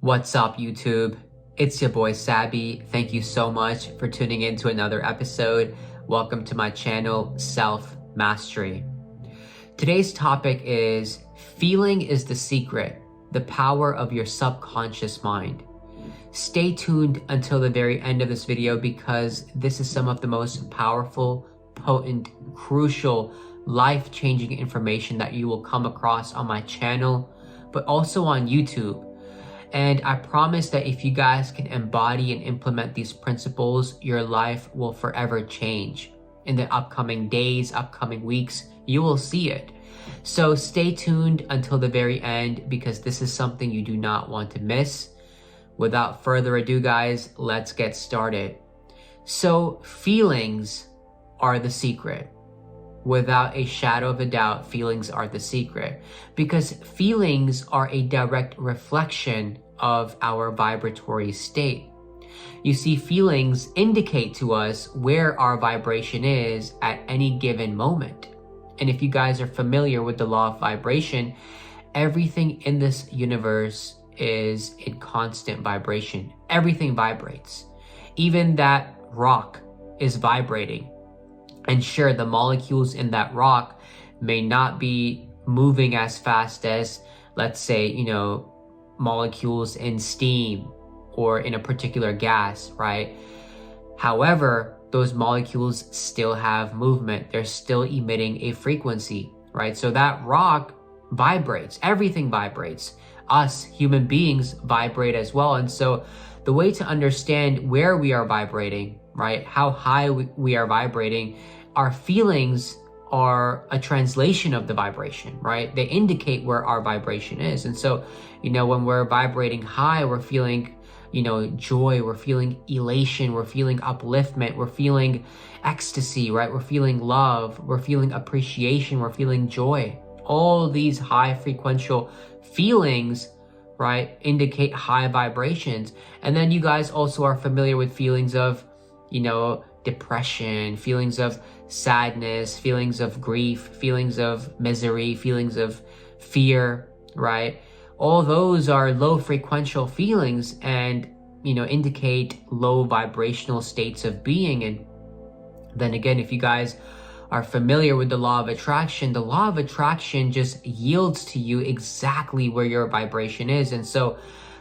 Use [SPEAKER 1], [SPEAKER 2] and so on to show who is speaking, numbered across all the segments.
[SPEAKER 1] What's up, YouTube? It's your boy Sabby. Thank you so much for tuning in to another episode. Welcome to my channel, Self Mastery. Today's topic is feeling is the secret, the power of your subconscious mind. Stay tuned until the very end of this video because this is some of the most powerful, potent, crucial, life-changing information that you will come across on my channel, but also on YouTube. And I promise that if you guys can embody and implement these principles, your life will forever change. In the upcoming days, upcoming weeks, you will see it. So stay tuned until the very end because this is something you do not want to miss. Without further ado, guys, let's get started. So feelings are the secret. Without a shadow of a doubt, feelings are the secret because feelings are a direct reflection of our vibratory state. You see, feelings indicate to us where our vibration is at any given moment. And if you guys are familiar with the law of vibration, everything in this universe is in constant vibration. Everything vibrates. Even that rock is vibrating. And sure, the molecules in that rock may not be moving as fast as, let's say, molecules in steam or in a particular gas, right? However, those molecules still have movement. They're still emitting a frequency, right? So that rock vibrates. Everything vibrates. Us human beings vibrate as well. And so the way to understand where we are vibrating, right? How high we are vibrating, our feelings are a translation of the vibration, right? They indicate where our vibration is. And so, when we're vibrating high, we're feeling, joy, we're feeling elation, we're feeling upliftment, we're feeling ecstasy, right? We're feeling love, we're feeling appreciation, we're feeling joy. All these high frequential feelings, right, indicate high vibrations. And then you guys also are familiar with feelings of, depression, feelings of sadness, feelings of grief, feelings of misery, feelings of fear, right? All those are low frequential feelings and, indicate low vibrational states of being. And then again, if you guys are familiar with the law of attraction just yields to you exactly where your vibration is. And so,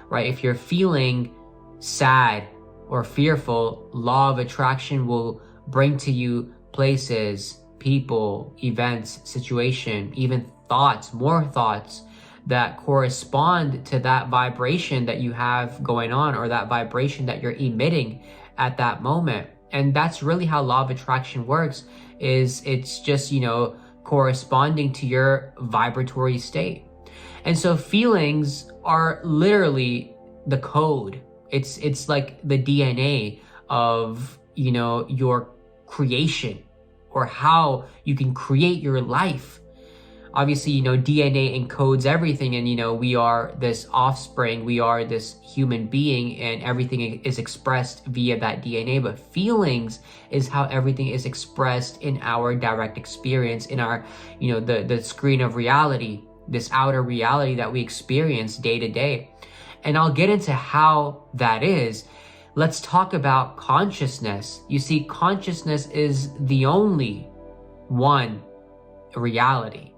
[SPEAKER 1] right, if you're feeling sad or fearful, law of attraction will bring to you places, people, events, situation, even thoughts, more thoughts that correspond to that vibration that you have going on or that vibration that you're emitting at that moment. And that's really how law of attraction works, is it's just, corresponding to your vibratory state. And so feelings are literally the code. It's like the DNA of, your creation or how you can create your life. Obviously, DNA encodes everything and, we are this offspring, we are this human being and everything is expressed via that DNA. But feelings is how everything is expressed in our direct experience, in our, the screen of reality, this outer reality that we experience day to day. And I'll get into how that is. Let's talk about consciousness. You see, consciousness is the only one reality.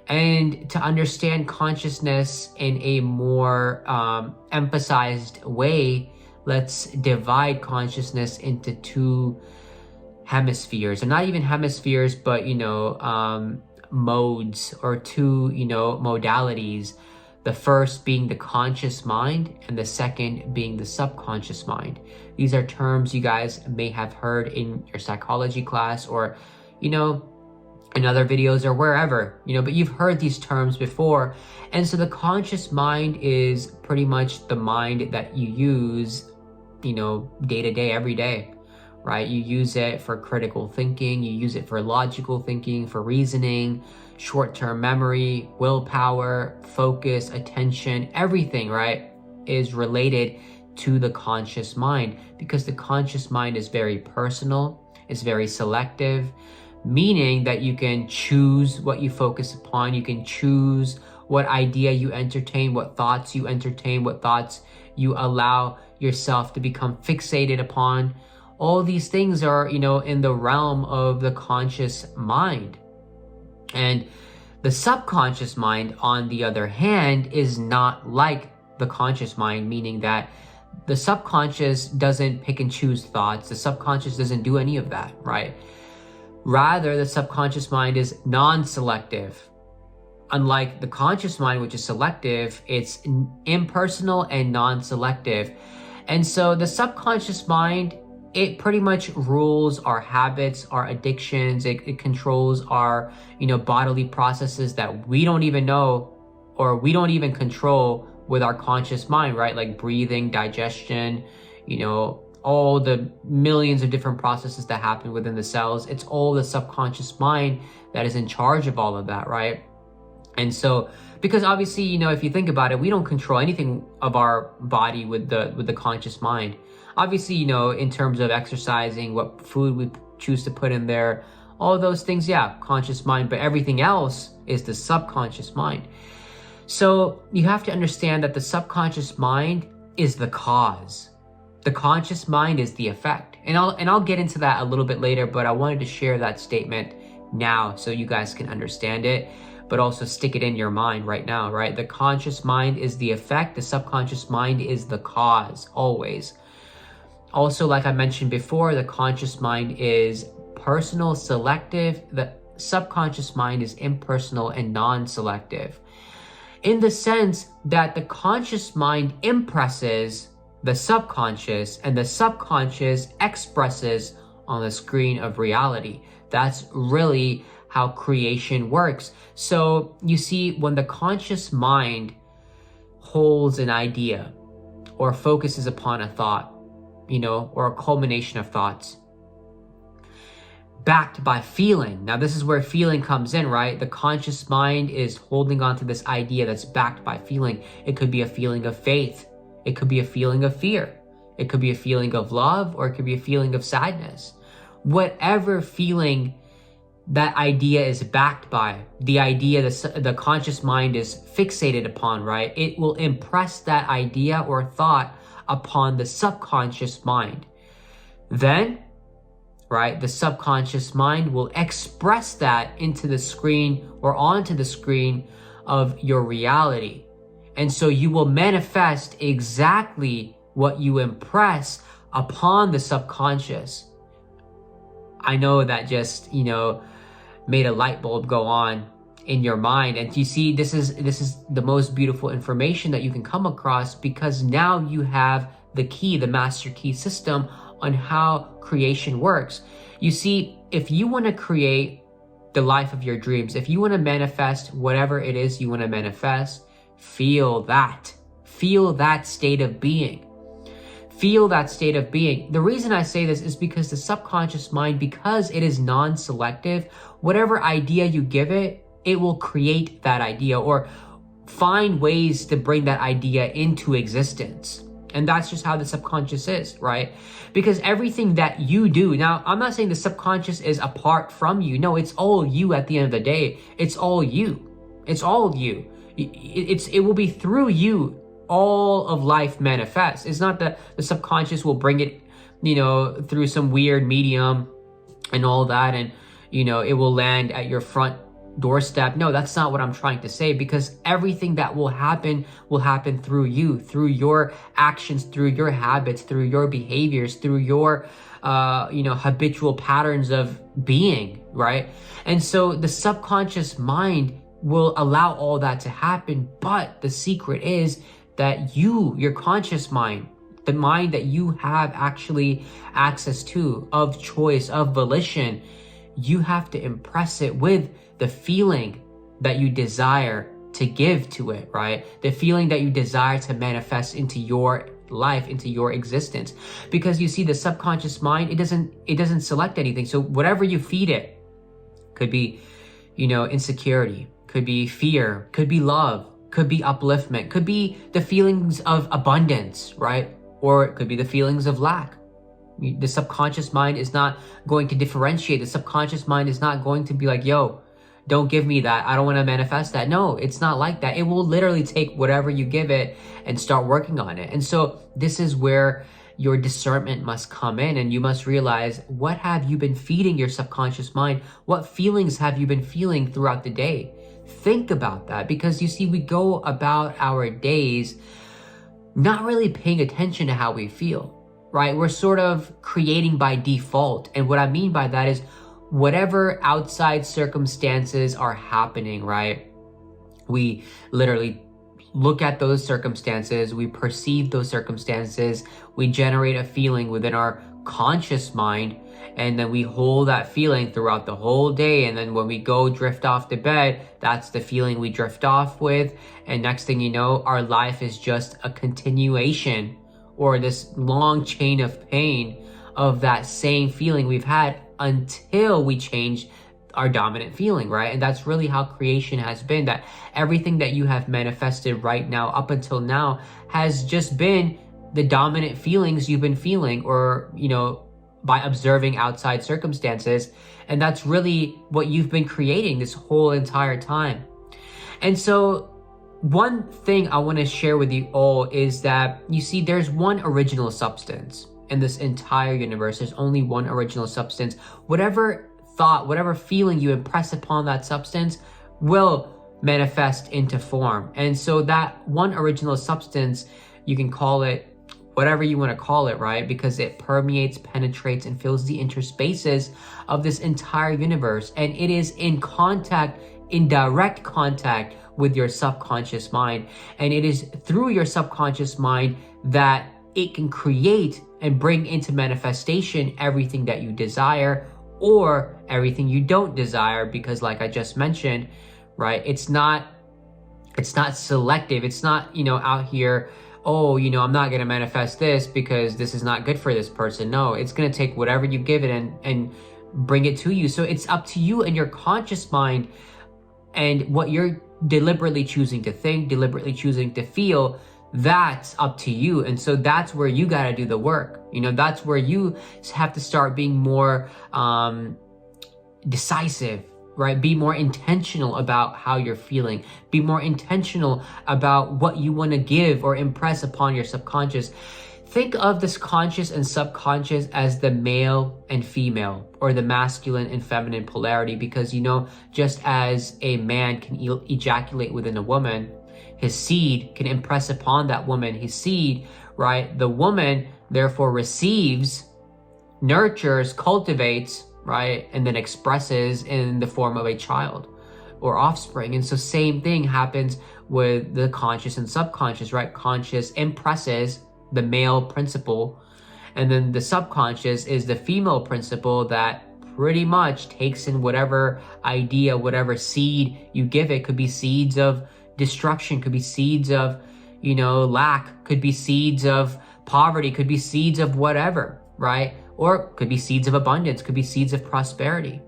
[SPEAKER 1] And to understand consciousness in a more emphasized way, let's divide consciousness into two hemispheres. And not even hemispheres, but, modes or two, modalities. The first being the conscious mind and the second being the subconscious mind. These are terms you guys may have heard in your psychology class or, in other videos or wherever, but you've heard these terms before. And so the conscious mind is pretty much the mind that you use, day to day, every day, right? You use it for critical thinking, you use it for logical thinking, for reasoning, short-term memory, willpower, focus, attention, everything, right, is related to the conscious mind because the conscious mind is very personal, it's very selective, meaning that you can choose what you focus upon, you can choose what idea you entertain, what thoughts you entertain, what thoughts you allow yourself to become fixated upon. All these things are, in the realm of the conscious mind. And the subconscious mind, on the other hand, is not like the conscious mind, meaning that the subconscious doesn't pick and choose thoughts. The subconscious doesn't do any of that, right? Rather, the subconscious mind is non-selective. Unlike the conscious mind, which is selective, it's impersonal and non-selective. And so the subconscious mind, it pretty much rules our habits, our addictions. It controls our, bodily processes that we don't even know, or we don't even control with our conscious mind, right? Like breathing, digestion, all the millions of different processes that happen within the cells. It's all the subconscious mind that is in charge of all of that, right? And so, because obviously, if you think about it, we don't control anything of our body with the conscious mind. Obviously, in terms of exercising, what food we choose to put in there, all those things, yeah, conscious mind, but everything else is the subconscious mind. So you have to understand that the subconscious mind is the cause. The conscious mind is the effect. And I'll get into that a little bit later, but I wanted to share that statement now so you guys can understand it, but also stick it in your mind right now, right? The conscious mind is the effect. The subconscious mind is the cause, always. Also, like I mentioned before, the conscious mind is personal, selective. The subconscious mind is impersonal and non-selective, in the sense that the conscious mind impresses the subconscious and the subconscious expresses on the screen of reality. That's really how creation works. So you see, when the conscious mind holds an idea or focuses upon a thought, or a culmination of thoughts, backed by feeling. Now, this is where feeling comes in, right? The conscious mind is holding on to this idea that's backed by feeling. It could be a feeling of faith. It could be a feeling of fear. It could be a feeling of love, or it could be a feeling of sadness. Whatever feeling that idea is backed by, the idea the conscious mind is fixated upon, right? It will impress that idea or thought upon the subconscious mind. Then, right, the subconscious mind will express that into the screen or onto the screen of your reality. And so you will manifest exactly what you impress upon the subconscious. I know that just, made a light bulb go on in your mind. And you see, this is the most beautiful information that you can come across, because now you have the key, the master key system on how creation works. You see, if you want to create the life of your dreams, if you want to manifest whatever it is you want to manifest, feel that state of being. Feel that state of being. The reason I say this is because the subconscious mind, because it is non-selective, whatever idea you give it, it will create that idea or find ways to bring that idea into existence. And that's just how the subconscious is, right? Because everything that you do, now I'm not saying the subconscious is apart from you. No, it's all you at the end of the day. It's all you. It's all you. It will be through you all of life manifests. It's not that the subconscious will bring it, through some weird medium and all that, and, it will land at your front doorstep. No, that's not what I'm trying to say, because everything that will happen through you, through your actions, through your habits, through your behaviors, through your, habitual patterns of being, right? And so the subconscious mind will allow all that to happen. But the secret is that your conscious mind, the mind that you have actually access to, of choice, of volition, you have to impress it with the feeling that you desire to give to it, right? The feeling that you desire to manifest into your life, into your existence. Because you see, the subconscious mind, it doesn't select anything. So whatever you feed it, could be, insecurity, could be fear, could be love, could be upliftment, could be the feelings of abundance, right? Or it could be the feelings of lack. The subconscious mind is not going to differentiate. The subconscious mind is not going to be like, yo, don't give me that. I don't want to manifest that. No, it's not like that. It will literally take whatever you give it and start working on it. And so this is where your discernment must come in, and you must realize, what have you been feeding your subconscious mind? What feelings have you been feeling throughout the day? Think about that, because you see, we go about our days not really paying attention to how we feel, right? We're sort of creating by default. And what I mean by that is whatever outside circumstances are happening, right? We literally look at those circumstances, we perceive those circumstances, we generate a feeling within our conscious mind, and then we hold that feeling throughout the whole day. And then when we go drift off to bed, that's the feeling we drift off with. And next thing you know, our life is just a continuation or this long chain of pain of that same feeling we've had until we change our dominant feeling, right? And that's really how creation has been, that everything that you have manifested right now up until now has just been the dominant feelings you've been feeling, or, you know, by observing outside circumstances. And that's really what you've been creating this whole entire time. And so one thing I want to share with you all is that, you see, there's one original substance in this entire universe. There's only one original substance. Whatever thought, whatever feeling you impress upon that substance will manifest into form. And so that one original substance, you can call it whatever you want to call it, right? Because it permeates, penetrates, and fills the interspaces of this entire universe. And it is in contact, in direct contact with your subconscious mind. And it is through your subconscious mind that it can create and bring into manifestation everything that you desire, or everything you don't desire. Because like I just mentioned, right, it's not selective. It's not, you know, out here, oh, you know, I'm not going to manifest this because this is not good for this person. No, it's going to take whatever you give it and bring it to you. So it's up to you and your conscious mind and what you're deliberately choosing to think, deliberately choosing to feel. That's up to you. And so that's where you got to do the work. You know, that's where you have to start being more decisive, right? Be more intentional about how you're feeling. Be more intentional about what you want to give or impress upon your subconscious. Think of this conscious and subconscious as the male and female, or the masculine and feminine polarity, because, you know, just as a man can ejaculate within a woman, his seed can impress upon that woman his seed, right? The woman therefore receives, nurtures, cultivates, right? And then expresses in the form of a child or offspring. And so same thing happens with the conscious and subconscious, right? Conscious impresses the male principle, and then the subconscious is the female principle that pretty much takes in whatever idea, whatever seed you give it. Could be seeds of destruction, could be seeds of, you know, lack, could be seeds of poverty, could be seeds of whatever, right? Or could be seeds of abundance, could be seeds of prosperity.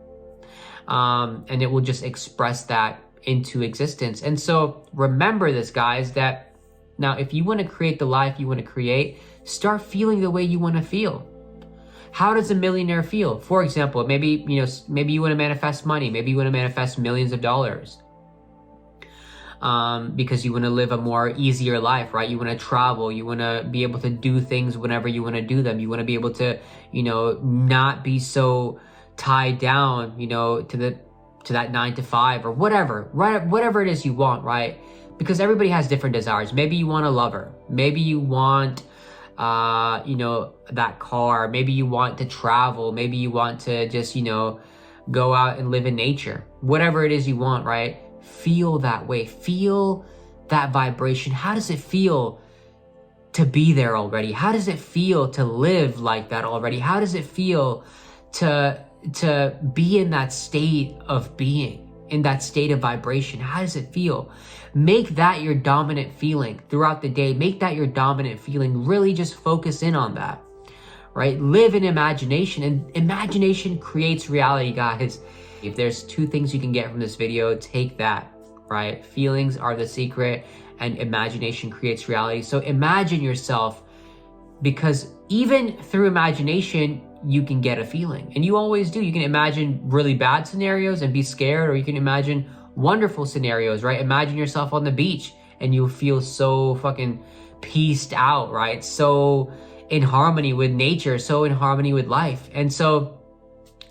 [SPEAKER 1] And it will just express that into existence. And so remember this, guys, that now if you want to create the life you want to create, start feeling the way you want to feel. How does a millionaire feel? For example, maybe you want to manifest money, maybe you want to manifest millions of dollars. Because you want to live a more easier life, right? You want to travel, you want to be able to do things whenever you want to do them. You want to be able to, you know, not be so tied down, you know, to that 9 to 5 or whatever, right? Whatever it is you want, right? Because everybody has different desires. Maybe you want a lover. Maybe you want, you know, that car. Maybe you want to travel. Maybe you want to just, you know, go out and live in nature. Whatever it is you want, right? Feel that way. Feel that vibration. How does it feel to be there already? How does it feel to live like that already? How does it feel to be in that state of being, in that state of vibration? How does it feel? Make that your dominant feeling throughout the day. Make that your dominant feeling. Really just focus in on that, right? Live in imagination, and imagination creates reality, guys. If there's 2 things you can get from this video, take that, right? Feelings are the secret, and imagination creates reality. So imagine yourself, because even through imagination, you can get a feeling. And you always do. You can imagine really bad scenarios and be scared, or you can imagine wonderful scenarios, right? Imagine yourself on the beach and you'll feel so fucking pieced out, right? So in harmony with nature, so in harmony with life. And so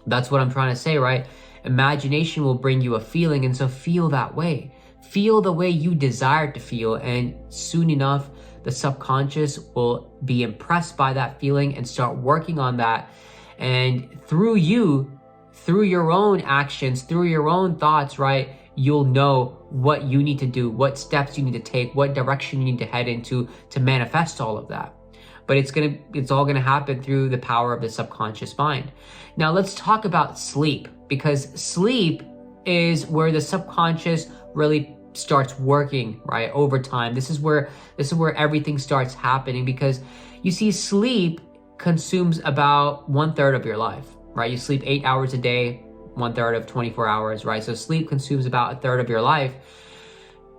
[SPEAKER 1] that's what I'm trying to say, right? Imagination will bring you a feeling, and so feel that way. Feel the way you desire to feel, and soon enough, the subconscious will be impressed by that feeling and start working on that. And through you, through your own actions, through your own thoughts, right, you'll know what you need to do, what steps you need to take, what direction you need to head into to manifest all of that. But it's all gonna happen through the power of the subconscious mind. Now let's talk about sleep, because sleep is where the subconscious really starts working, right, over time. This is where everything starts happening, because you see, sleep consumes about 1/3 of your life, right? You sleep 8 hours a day, 1/3 of 24 hours, right? So sleep consumes about 1/3 of your life.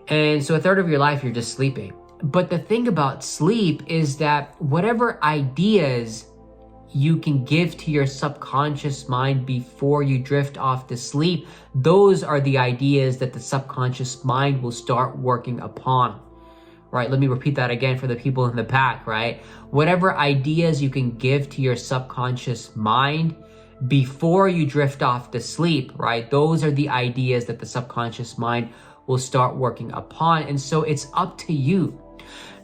[SPEAKER 1] And so 1/3 of your life, you're just sleeping. But the thing about sleep is that whatever ideas you can give to your subconscious mind before you drift off to sleep, those are the ideas that the subconscious mind will start working upon, right? Let me repeat that again for the people in the back, right? Whatever ideas you can give to your subconscious mind before you drift off to sleep, right? Those are the ideas that the subconscious mind will start working upon. And so it's up to you.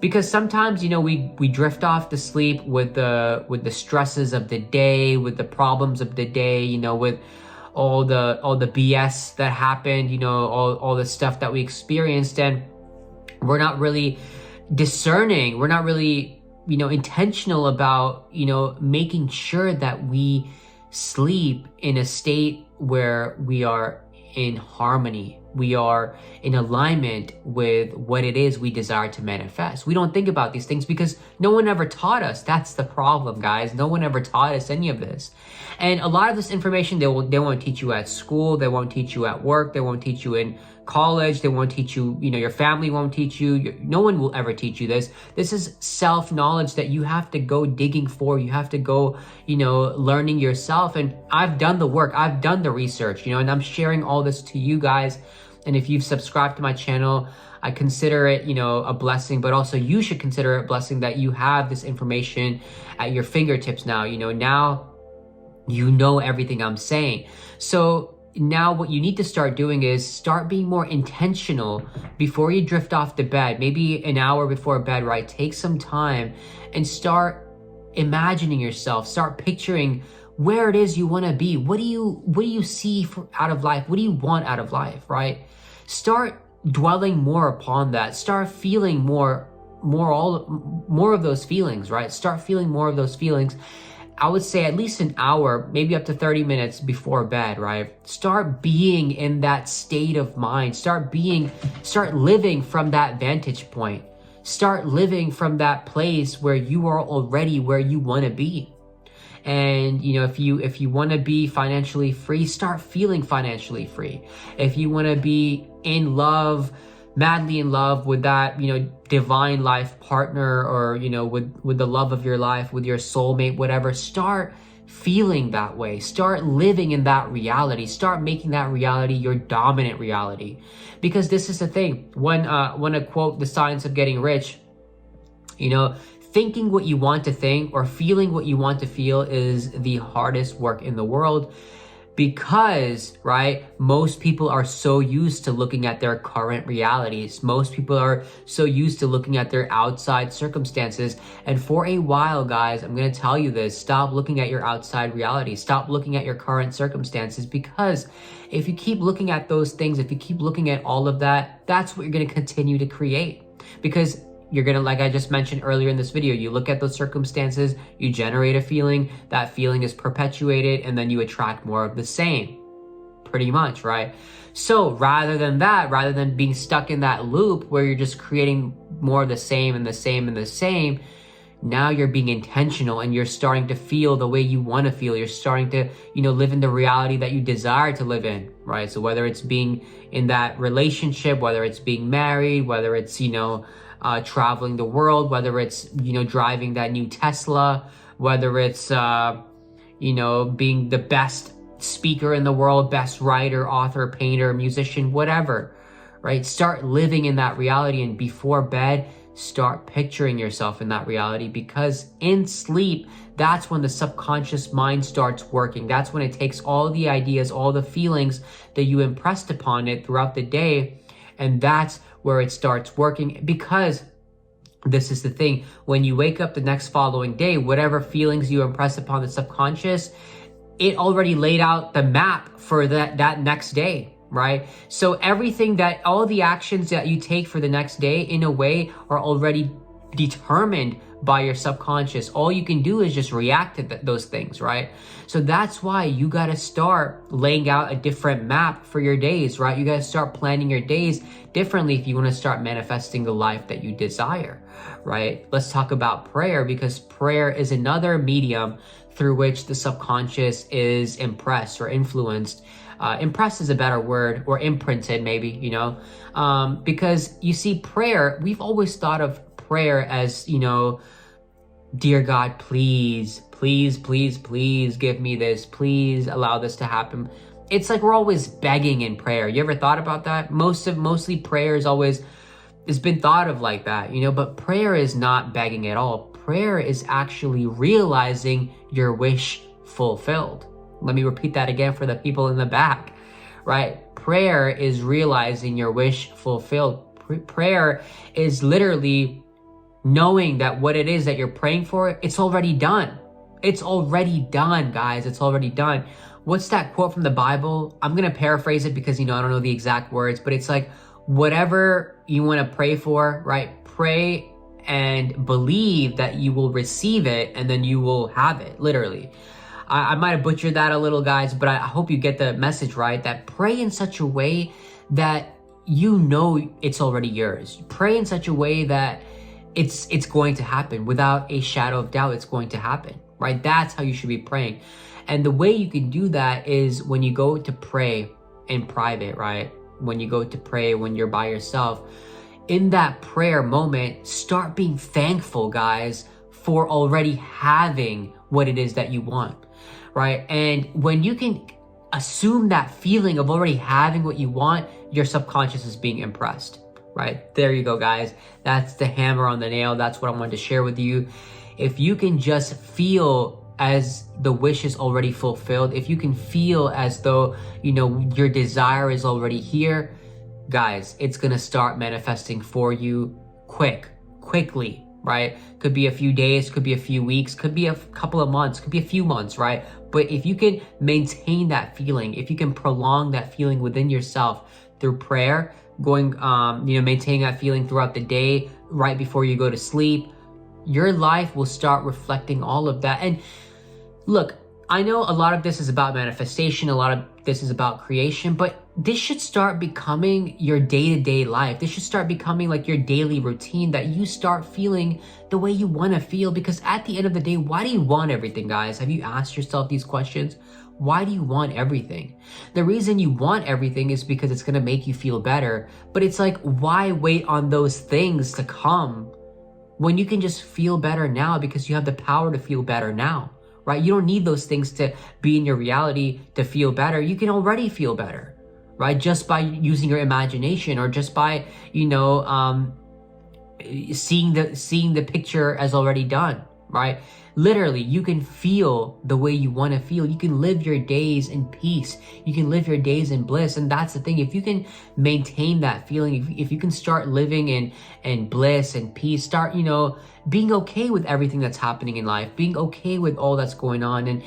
[SPEAKER 1] Because sometimes, we drift off to sleep with the stresses of the day, with the problems of the day, with all the BS that happened, all the stuff that we experienced, and we're not really discerning, we're not really, intentional about, making sure that we sleep in a state where we are in harmony, we are in alignment with what it is we desire to manifest. We don't think about these things because no one ever taught us. That's the problem, guys. No one ever taught us any of this. And a lot of this information, they won't teach you at school, they won't teach you at work, they won't teach you in college, they won't teach you, your family won't teach you, no one will ever teach you this. This is self-knowledge that you have to go digging for, you have to go, learning yourself. And I've done the work, I've done the research, and I'm sharing all this to you guys. And if you've subscribed to my channel, I consider it, a blessing, but also you should consider it a blessing that you have this information at your fingertips now. Now you know everything I'm saying. So now what you need to start doing is start being more intentional before you drift off to bed, maybe an hour before bed, right? Take some time and start imagining yourself, start picturing where it is you want to be. What do you see out of life? What do you want out of life, right? Start dwelling more upon that. Start feeling more of those feelings, right? Start feeling more of those feelings. I would say at least an hour, maybe up to 30 minutes before bed, right? Start being in that state of mind. Start living from that vantage point. Start living from that place where you are already where you want to be. And if you want to be financially free, start feeling financially free. If you want to be in love, madly in love with that, divine life partner, or, with the love of your life, with your soulmate, whatever, start feeling that way. Start living in that reality. Start making that reality your dominant reality. Because this is the thing, when I quote The Science of Getting Rich, thinking what you want to think or feeling what you want to feel is the hardest work in the world. Because, right, most people are so used to looking at their current realities. Most people are so used to looking at their outside circumstances. And for a while, guys, I'm going to tell you this, stop looking at your outside reality. Stop looking at your current circumstances, because if you keep looking at those things, if you keep looking at all of that, that's what you're going to continue to create. Because you're going to, like I just mentioned earlier in this video, you look at those circumstances, you generate a feeling, that feeling is perpetuated, and then you attract more of the same, pretty much, right? So rather than being stuck in that loop where you're just creating more of the same and the same and the same, now you're being intentional and you're starting to feel the way you want to feel. You're starting to, live in the reality that you desire to live in, right? So whether it's being in that relationship, whether it's being married, whether it's, traveling the world, whether it's, driving that new Tesla, whether it's, being the best speaker in the world, best writer, author, painter, musician, whatever, right? Start living in that reality, and before bed, start picturing yourself in that reality, because in sleep, that's when the subconscious mind starts working. That's when it takes all the ideas, all the feelings that you impressed upon it throughout the day, and that's where it starts working. Because this is the thing, when you wake up the next following day, whatever feelings you impress upon the subconscious, it already laid out the map for that next day, right? So everything all the actions that you take for the next day, in a way, are already determined by your subconscious. All you can do is just react to those things, right? So that's why you got to start laying out a different map for your days, right? You got to start planning your days differently if you want to start manifesting the life that you desire, right? Let's talk about prayer, because prayer is another medium through which the subconscious is impressed or influenced. Impressed is a better word, or imprinted maybe, because you see, prayer, we've always thought of prayer as, dear God, please give me this, please allow this to happen. It's like we're always begging in prayer. You ever thought about that? Mostly prayer it's been thought of like that, but prayer is not begging at all. Prayer is actually realizing your wish fulfilled. Let me repeat that again for the people in the back, right? Prayer is realizing your wish fulfilled. Prayer is literally knowing that what it is that you're praying for, it's already done. It's already done, guys. It's already done. What's that quote from the Bible? I'm going to paraphrase it because, I don't know the exact words, but it's like, whatever you want to pray for, right? Pray and believe that you will receive it, and then you will have it, literally. I might have butchered that a little, guys, but I hope you get the message, right? That pray in such a way that it's already yours. Pray in such a way that it's going to happen without a shadow of doubt. It's going to happen, right? That's how you should be praying. And the way you can do that is when you go to pray in private, right? When you go to pray, when you're by yourself, in that prayer moment, start being thankful, guys, for already having what it is that you want, right? And when you can assume that feeling of already having what you want, your subconscious is being impressed, right? There you go, guys. That's the hammer on the nail. That's what I wanted to share with you. If you can just feel as the wish is already fulfilled, if you can feel as though, your desire is already here, guys, it's going to start manifesting for you quickly, right? Could be a few days, could be a few weeks, could be a couple of months, could be a few months, right? But if you can maintain that feeling, if you can prolong that feeling within yourself through prayer, maintaining that feeling throughout the day, right before you go to sleep, your life will start reflecting all of that. And look, I know a lot of this is about manifestation, a lot of this is about creation, but this should start becoming your day-to-day life. This should start becoming like your daily routine, that you start feeling the way you want to feel. Because at the end of the day, why do you want everything, guys? Have you asked yourself these questions? Why do you want everything? The reason you want everything is because it's going to make you feel better. But it's like, why wait on those things to come when you can just feel better now, because you have the power to feel better now, right? You don't need those things to be in your reality to feel better. You can already feel better, right? Just by using your imagination, or just by, seeing the picture as already done, right? Literally, you can feel the way you want to feel. You can live your days in peace. You can live your days in bliss. And that's the thing. If you can maintain that feeling, if you can start living in bliss and peace, start, being okay with everything that's happening in life, being okay with all that's going on, and,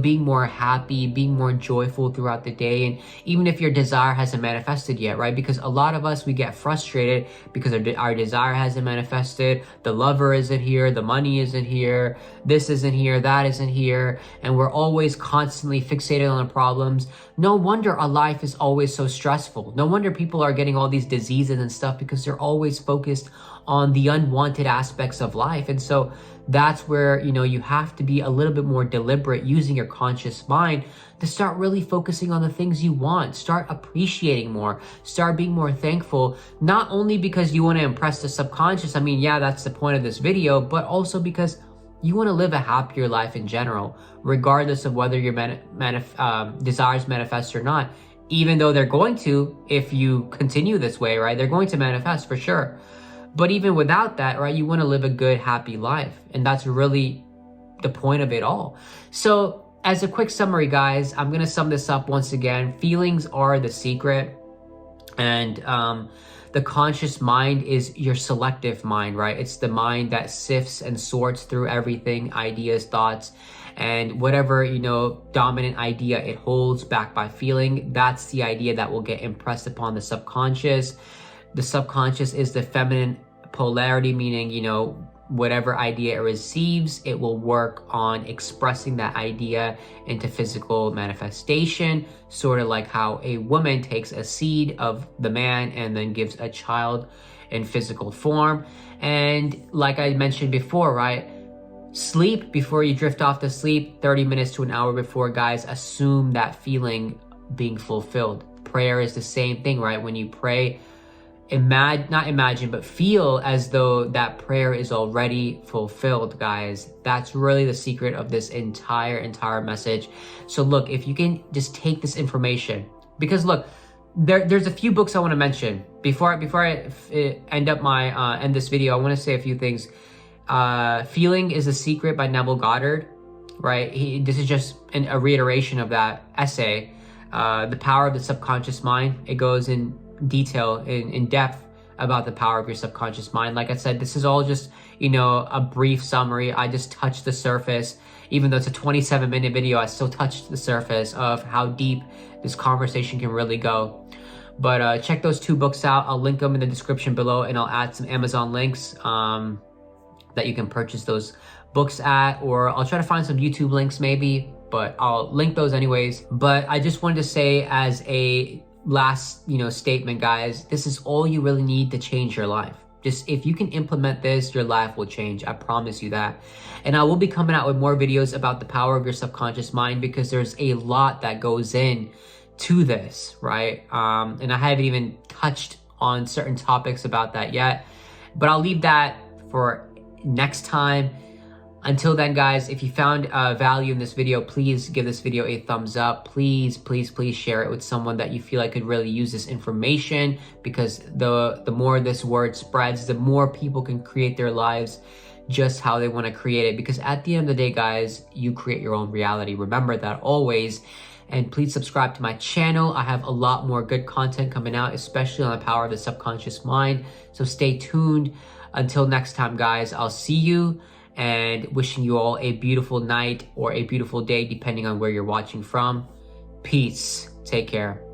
[SPEAKER 1] being more happy, being more joyful throughout the day. And even if your desire hasn't manifested yet, right? Because a lot of us, we get frustrated because our desire hasn't manifested. The lover isn't here. The money isn't here. This isn't here. That isn't here. And we're always constantly fixated on the problems. No wonder our life is always so stressful. No wonder people are getting all these diseases and stuff, because they're always focused on the unwanted aspects of life. And so that's where, you have to be a little bit more deliberate, using your conscious mind to start really focusing on the things you want. Start appreciating more, start being more thankful, not only because you want to impress the subconscious. I mean, yeah, that's the point of this video, but also because You want to live a happier life in general, regardless of whether your desires manifest or not. Even though they're going to, if you continue this way, right? They're going to manifest for sure. But even without that, right, you want to live a good, happy life. And that's really the point of it all. So as a quick summary, guys, I'm going to sum this up once again. Feelings are the secret. And the conscious mind is your selective mind, right? It's the mind that sifts and sorts through everything, ideas, thoughts, and whatever, dominant idea it holds back by feeling. That's the idea that will get impressed upon the subconscious. The subconscious is the feminine polarity, meaning, whatever idea it receives, it will work on expressing that idea into physical manifestation, sort of like how a woman takes a seed of the man and then gives a child in physical form. And like I mentioned before, right? Sleep before you drift off to sleep, 30 minutes to an hour before, guys, assume that feeling being fulfilled. Prayer is the same thing, right? When you pray, not imagine, but feel as though that prayer is already fulfilled, guys. That's really the secret of this entire message. So look, if you can just take this information, because look, there's a few books I want to mention before I end this video. I want to say a few things. Feeling is the Secret by Neville Goddard, right? This is just a reiteration of that essay. The Power of the Subconscious Mind. It goes in detail, in depth about the power of your subconscious mind. Like I said, this is all just, a brief summary. I just touched the surface. Even though it's a 27-minute video, I still touched the surface of how deep this conversation can really go. But check those two books out. I'll link them in the description below, and I'll add some Amazon links that you can purchase those books at, or I'll try to find some YouTube links maybe, but I'll link those anyways. But I just wanted to say as a last statement, guys, this is all you really need to change your life. Just if you can implement this, your life will change. I promise you that. And I will be coming out with more videos about the power of your subconscious mind, because there's a lot that goes in to this, right? And I haven't even touched on certain topics about that yet, but I'll leave that for next time. Until then, guys, if you found value in this video, please give this video a thumbs up. Please share it with someone that you feel like could really use this information, because the more this word spreads, the more people can create their lives just how they want to create it. Because at the end of the day, guys, you create your own reality. Remember that always. And please subscribe to my channel. I have a lot more good content coming out, especially on the power of the subconscious mind. So stay tuned. Until next time, guys, I'll see you, and wishing you all a beautiful night or a beautiful day, depending on where you're watching from. Peace. Take care.